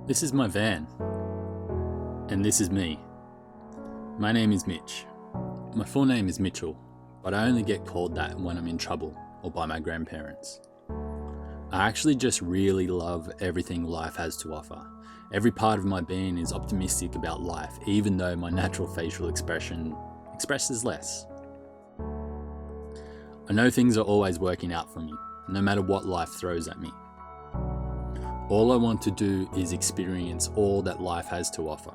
This is my van, and this is me. My name is Mitch. My full name is Mitchell, but I only get called that when I'm in trouble or by my grandparents. I actually just really love everything life has to offer. Every part of my being is optimistic about life, even though my natural facial expression expresses less. I know things are always working out for me, no matter what life throws at me. All I want to do is experience all that life has to offer.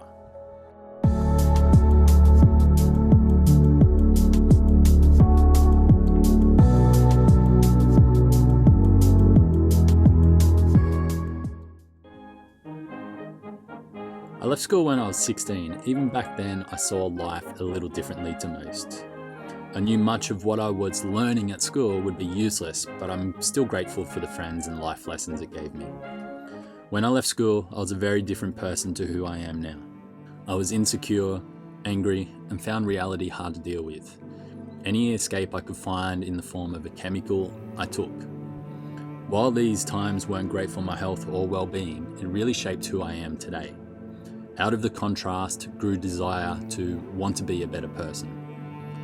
I left school when I was 16. Even back then, I saw life a little differently to most. I knew much of what I was learning at school would be useless, but I'm still grateful for the friends and life lessons it gave me. When I left school, I was a very different person to who I am now. I was insecure, angry, and found reality hard to deal with. Any escape I could find in the form of a chemical, I took. While these times weren't great for my health or well-being, it really shaped who I am today. Out of the contrast grew desire to want to be a better person.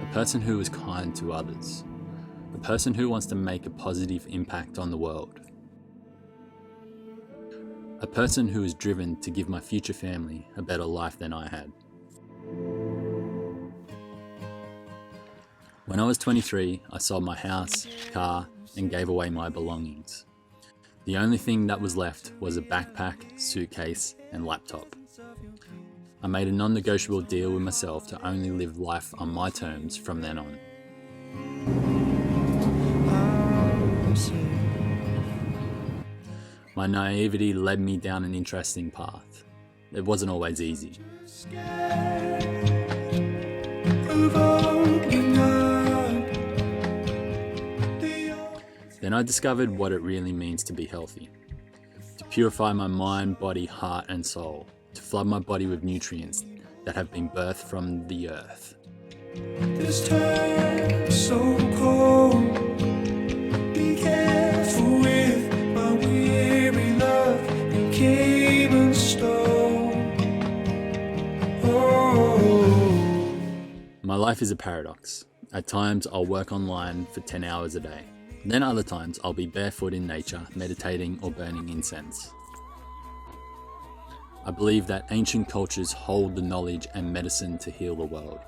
A person who is kind to others. A person who wants to make a positive impact on the world. A person who is driven to give my future family a better life than I had. When I was 23, I sold my house, car, and gave away my belongings. The only thing that was left was a backpack, suitcase, and laptop. I made a non-negotiable deal with myself to only live life on my terms from then on. My naivety led me down an interesting path. It wasn't always easy. Then I discovered what it really means to be healthy. To purify my mind, body, heart, and soul. To flood my body with nutrients that have been birthed from the earth. This time so cold. Be careful with my weary love. You came and stole. Oh. My life is a paradox. At times I'll work online for 10 hours a day. Then other times I'll be barefoot in nature, meditating or burning incense. I believe that ancient cultures hold the knowledge and medicine to heal the world.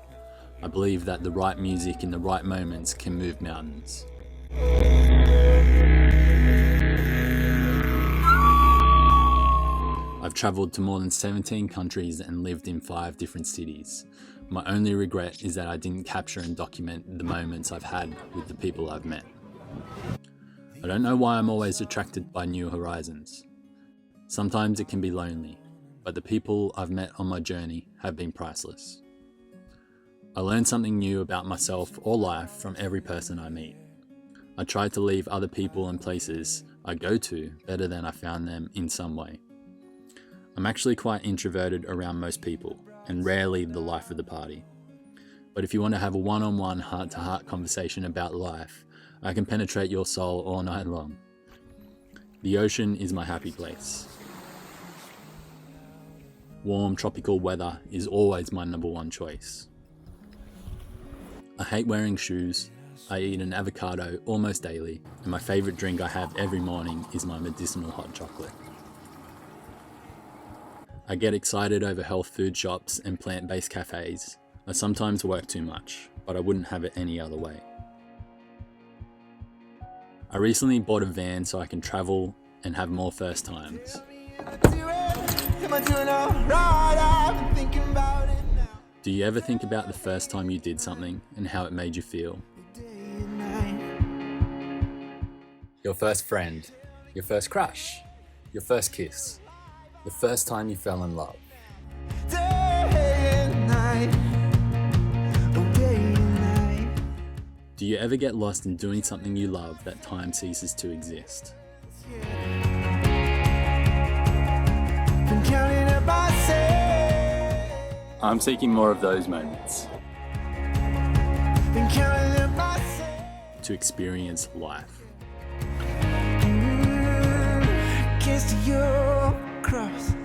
I believe that the right music in the right moments can move mountains. I've travelled to more than 17 countries and lived in 5 different cities. My only regret is that I didn't capture and document the moments I've had with the people I've met. I don't know why I'm always attracted by new horizons. Sometimes it can be lonely. But the people I've met on my journey have been priceless. I learn something new about myself or life from every person I meet. I try to leave other people and places I go to better than I found them in some way. I'm actually quite introverted around most people and rarely the life of the party. But if you want to have a one-on-one heart-to-heart conversation about life, I can penetrate your soul all night long. The ocean is my happy place. Warm tropical weather is always my number one choice. I hate wearing shoes. I eat an avocado almost daily, and my favourite drink I have every morning is my Medicinal hot chocolate. I get excited over health food shops and plant-based cafes. I sometimes work too much, but I wouldn't have it any other way. I recently bought a van so I can travel and have more first times. Do you ever think about the first time you did something and how it made you feel? Your first friend, your first crush, your first kiss, the first time you fell in love. Do you ever get lost in doing something you love that time ceases to exist? I'm seeking more of those moments. To experience life. Kiss your cross.